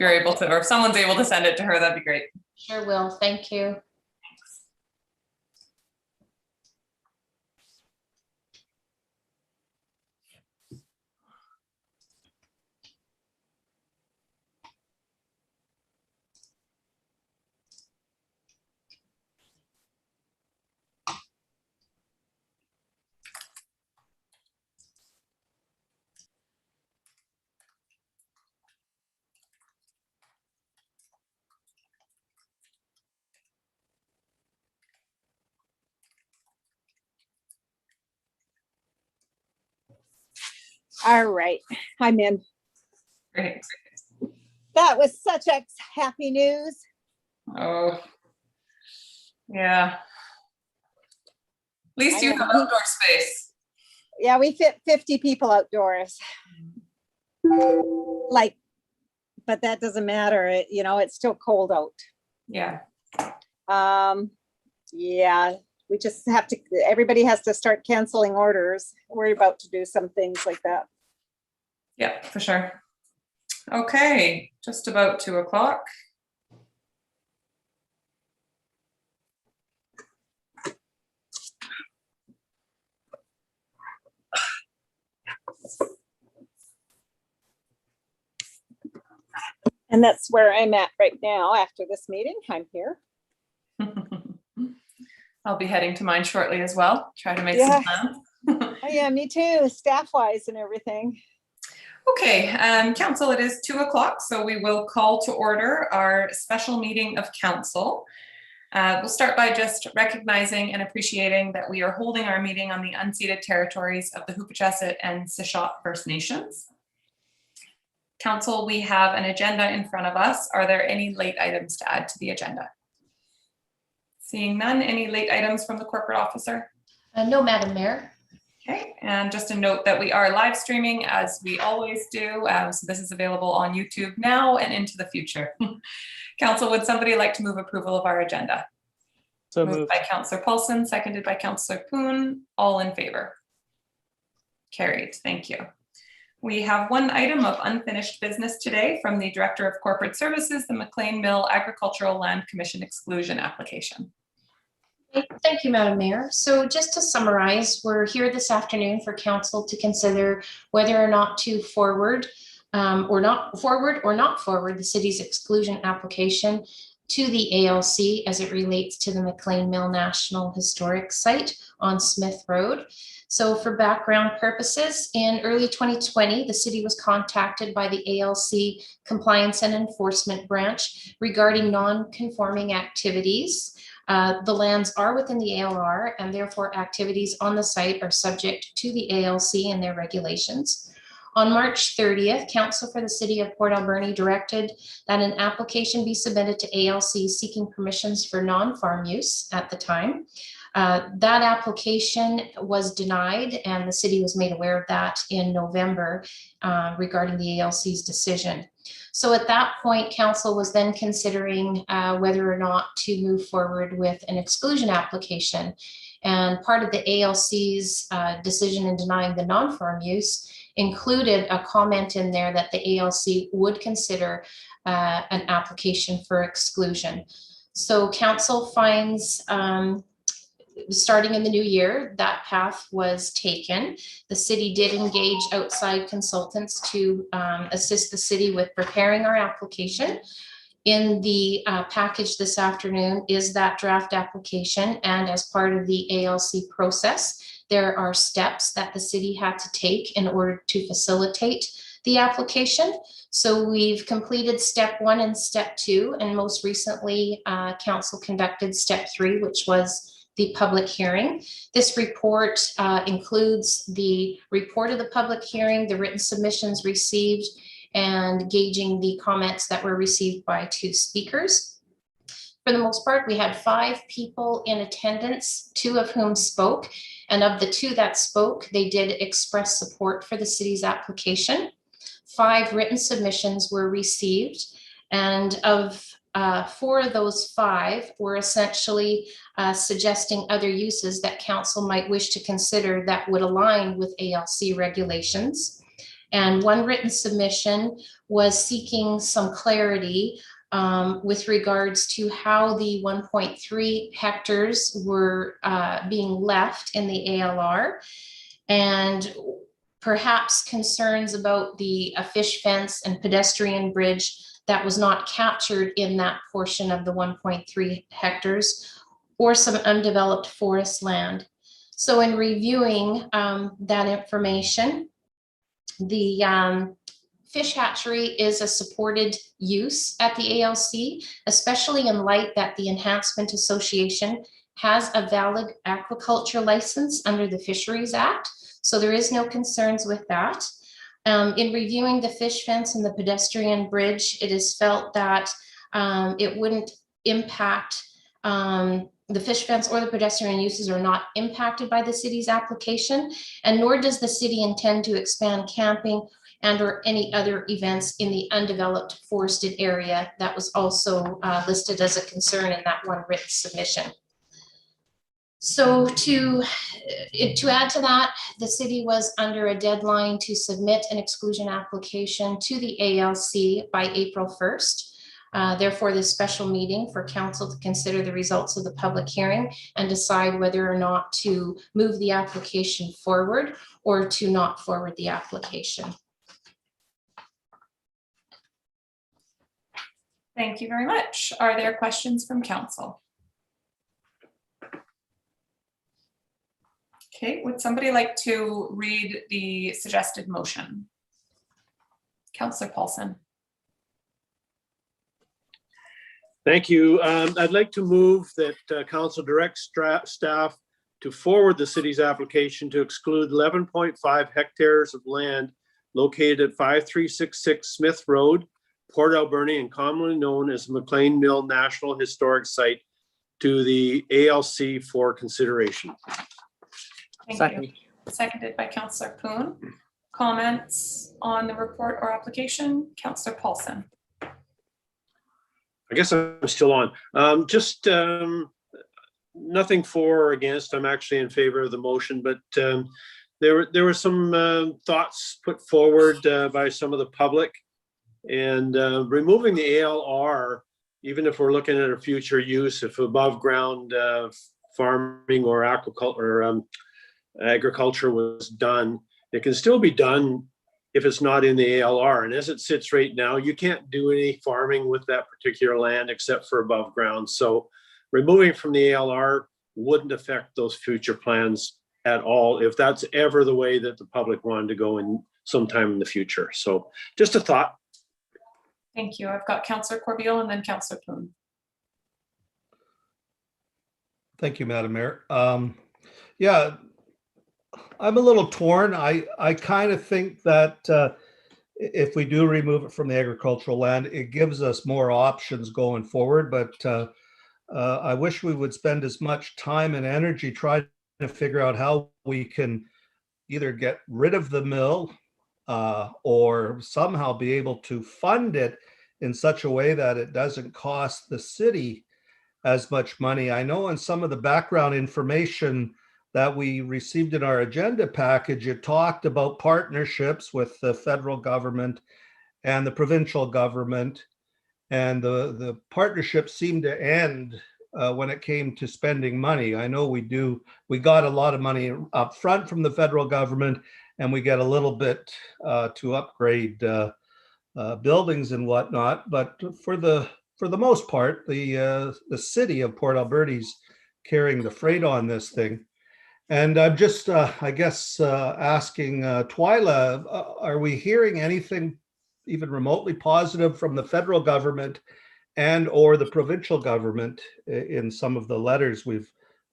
If you're able to, or if someone's able to send it to her, that'd be great. Sure will. Thank you. All right, I'm in. Great. That was such happy news. Oh, yeah. At least you have outdoor space. Yeah, we fit 50 people outdoors. Like, but that doesn't matter. It's still cold out. Yeah. Yeah, we just have to, everybody has to start canceling orders. We're about to do some things like that. Yeah, for sure. Okay, just about 2 o'clock. And that's where I'm at right now after this meeting. I'm here. I'll be heading to mine shortly as well. Try to make some plans. Oh, yeah, me too, staff-wise and everything. Okay, council, it is 2 o'clock, so we will call to order our special meeting of council. We'll start by just recognizing and appreciating that we are holding our meeting on the unceded territories of the Huipachesset and Sishot First Nations. Council, we have an agenda in front of us. Are there any late items to add to the agenda? Seeing none, any late items from the corporate officer? No, Madam Mayor. Okay, and just a note that we are live streaming as we always do. So this is available on YouTube now and into the future. Council, would somebody like to move approval of our agenda? So moved moved by Councillor Paulson, seconded by Councillor Poon. All in favor? Carried, thank you. We have one item of unfinished business today from the Director of Corporate Services, the McLean Mill Agricultural Land Commission exclusion application. Thank you, Madam Mayor. So just to summarize, we're here this afternoon for council to consider whether or not to forward the city's exclusion application to the ALC as it relates to the McLean Mill National Historic Site on Smith Road. So for background purposes, in early 2020, the city was contacted by the ALC Compliance and Enforcement Branch regarding non-conforming activities. The lands are within the ALR and therefore activities on the site are subject to the ALC and their regulations. On March 30th, Council for the City of Port Alberni directed that an application be submitted to ALC seeking permissions for non-farm use at the time. That application was denied and the city was made aware of that in November regarding the ALC's decision. So at that point, council was then considering whether or not to move forward with an exclusion application. And part of the ALC's decision in denying the non-farm use included a comment in there that the ALC would consider an application for exclusion. So council finds starting in the new year, that path was taken. The city did engage outside consultants to assist the city with preparing our application. In the package this afternoon is that draft application, and as part of the ALC process, there are steps that the city had to take in order to facilitate the application. So we've completed step 1 and step 2, and most recently council conducted step 3, which was the public hearing. This report includes the report of the public hearing, the written submissions received, and gauging the comments that were received by 2 speakers. For the most part, we had 5 people in attendance, 2 of whom spoke. And of the 2 that spoke, they did express support for the city's application. 5 written submissions were received. And of 4 of those 5 were essentially suggesting other uses that council might wish to consider that would align with ALC regulations. And one written submission was seeking some clarity with regards to how the 1.3 hectares were being left in the ALR, and perhaps concerns about a fish fence and pedestrian bridge that was not captured in that portion of the 1.3 hectares, or some undeveloped forest land. So in reviewing that information, the fish hatchery is a supported use at the ALC, especially in light that the Enhancement Association has a valid aquaculture license under the Fisheries Act. So there is no concerns with that. In reviewing the fish fence and the pedestrian bridge, it is felt that it wouldn't impact the fish fence or the pedestrian uses are not impacted by the city's application, and nor does the city intend to expand camping and or any other events in the undeveloped forested area that was also listed as a concern in that one written submission. So to add to that, the city was under a deadline to submit an exclusion application to the ALC by April 1st. Therefore, this special meeting for council to consider the results of the public hearing and decide whether or not to move the application forward or to not forward the application. Thank you very much. Are there questions from council? Okay, would somebody like to read the suggested motion? Councillor Paulson. Thank you. I'd like to move that council directs staff to forward the city's application to exclude 11.5 hectares of land located at 5366 Smith Road, Port Alberni, and commonly known as McLean Mill National Historic Site, to the ALC for consideration. Thank you. Seconded by Councillor Poon. Comments on the report or application? Councillor Paulson. I guess I'm still on. Nothing for or against. I'm actually in favor of the motion, but there were some thoughts put forward by some of the public, and removing the ALR, even if we're looking at a future use, if above ground farming or aquaculture or agriculture was done, it can still be done if it's not in the ALR. And as it sits right now, you can't do any farming with that particular land except for above ground. So removing from the ALR wouldn't affect those future plans at all, if that's ever the way that the public wanted to go in sometime in the future. So just a thought. Thank you. I've got Councillor Corbeil and then Councillor Poon. Thank you, Madam Mayor. Yeah, I'm a little torn. I kind of think that if we do remove it from the agricultural land, it gives us more options going forward. But I wish we would spend as much time and energy trying to figure out how we can either get rid of the mill or somehow be able to fund it in such a way that it doesn't cost the city as much money. I know in some of the background information that we received in our agenda package, it talked about partnerships with the federal government and the provincial government, and the partnerships seemed to end when it came to spending money. I know we got a lot of money up front from the federal government, and we get a little bit to upgrade buildings and whatnot, but for the most part, the city of Port Alberni's carrying the freight on this thing. And I'm just, I guess, asking Twyla, are we hearing anything even remotely positive from the federal government and or the provincial government in some of the letters we've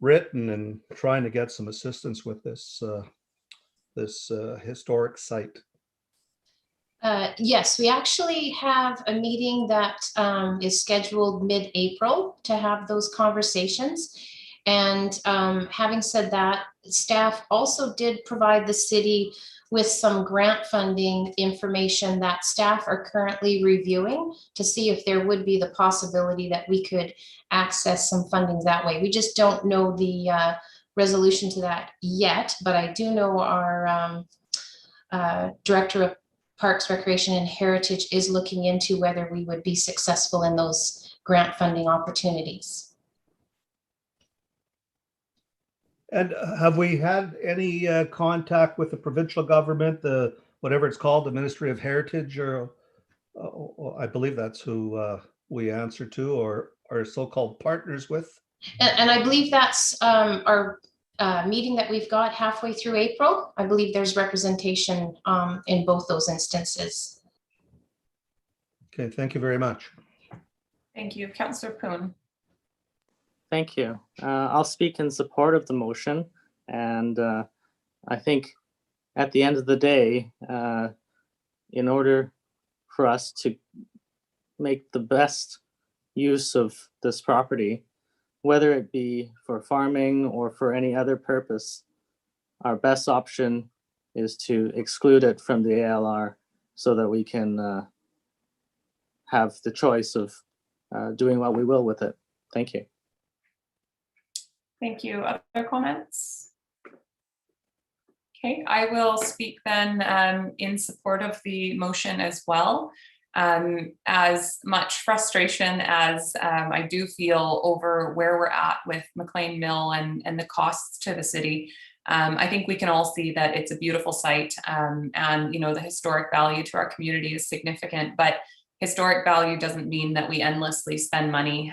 written and trying to get some assistance with this historic site? Yes, we actually have a meeting that is scheduled mid-April to have those conversations. And having said that, staff also did provide the city with some grant funding information that staff are currently reviewing to see if there would be the possibility that we could access some funding that way. We just don't know the resolution to that yet, but I do know our Director of Parks, Recreation, and Heritage is looking into whether we would be successful in those grant funding opportunities. And have we had any contact with the provincial government, the whatever it's called, the Ministry of Heritage, or I believe that's who we answer to, or are so-called partners with? And I believe that's our meeting that we've got halfway through April. I believe there's representation in both those instances. Okay, thank you very much. Thank you. Councillor Poon. Thank you. I'll speak in support of the motion. And I think at the end of the day, in order for us to make the best use of this property, whether it be for farming or for any other purpose, our best option is to exclude it from the ALR so that we can have the choice of doing what we will with it. Thank you. Thank you. Other comments? Okay, I will speak then in support of the motion as well. As much frustration as I do feel over where we're at with McLean Mill and the costs to the city, I think we can all see that it's a beautiful site, and the historic value to our community is significant, but historic value doesn't mean that we endlessly spend money,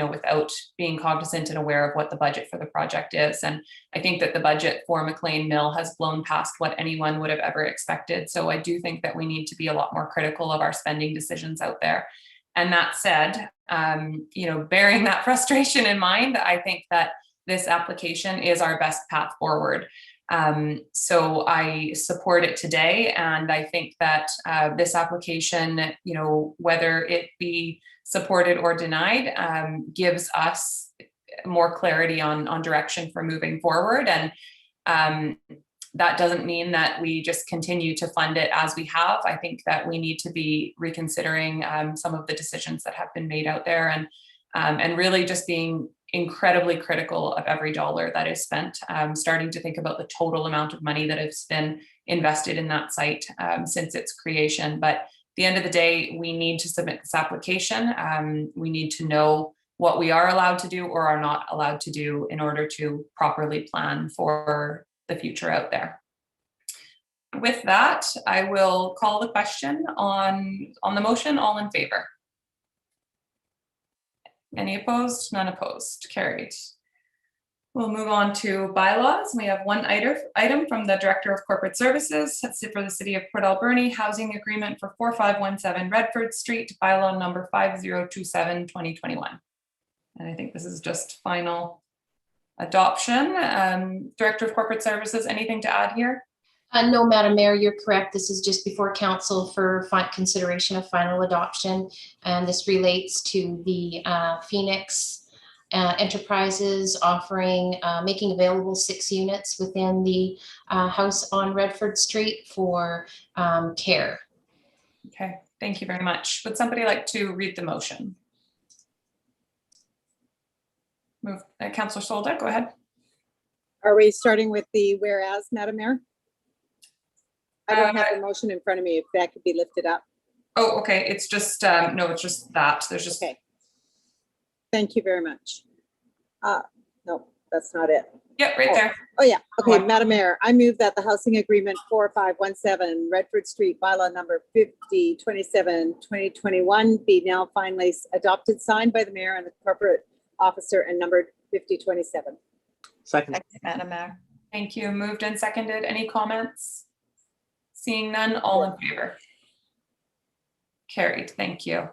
without being cognizant and aware of what the budget for the project is. And I think that the budget for McLean Mill has blown past what anyone would have ever expected. So I do think that we need to be a lot more critical of our spending decisions out there. And that said, bearing that frustration in mind, I think that this application is our best path forward. So I support it today, and I think that this application, whether it be supported or denied, gives us more clarity on direction for moving forward. And that doesn't mean that we just continue to fund it as we have. I think that we need to be reconsidering some of the decisions that have been made out there, and really just being incredibly critical of every dollar that is spent, starting to think about the total amount of money that has been invested in that site since its creation. But at the end of the day, we need to submit this application. We need to know what we are allowed to do or are not allowed to do in order to properly plan for the future out there. With that, I will call the question on the motion. All in favor? Any opposed? None opposed. Carried. We'll move on to bylaws. We have one item from the Director of Corporate Services. That's it for the City of Port Alberni housing agreement for 4517 Redford Street, bylaw number 5027/2021. And I think this is just final adoption. Director of Corporate Services, anything to add here? No, Madam Mayor, you're correct. This is just before council for consideration of final adoption. And this relates to the Phoenix Enterprises offering, making available 6 units within the house on Redford Street for care. Okay, thank you very much. Would somebody like to read the motion? Move, Councillor Solda, go ahead. Are we starting with the whereas, Madam Mayor? I don't have a motion in front of me, if that could be lifted up. Oh, okay, it's just, no, it's just that, there's just. Okay. Thank you very much. No, that's not it. Yep, right there. Oh, yeah. Okay, Okay. Madam Mayor, I move that the housing agreement 4517 Redford Street, bylaw number 5027/2021 be now finally adopted, signed by the mayor and the corporate officer, and numbered 5027. Second. Madam Mayor. Thank you. Moved and seconded. Any comments? Seeing none, all in favor? Carried. Thank you.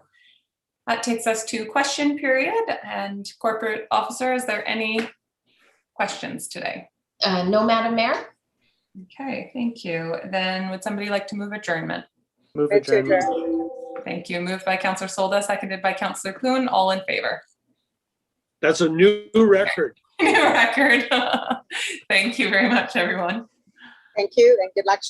That takes us to question period. And corporate officer, is there any questions today? No, Madam Mayor. Okay, thank you. Then would somebody like to move adjournment? Move Right to adjournment. adjourn. Thank you. Moved by Councillor Solda, seconded by Councillor Clune. All in favor? That's a new record. New record. Thank you very much, everyone. Thank you, and good luck.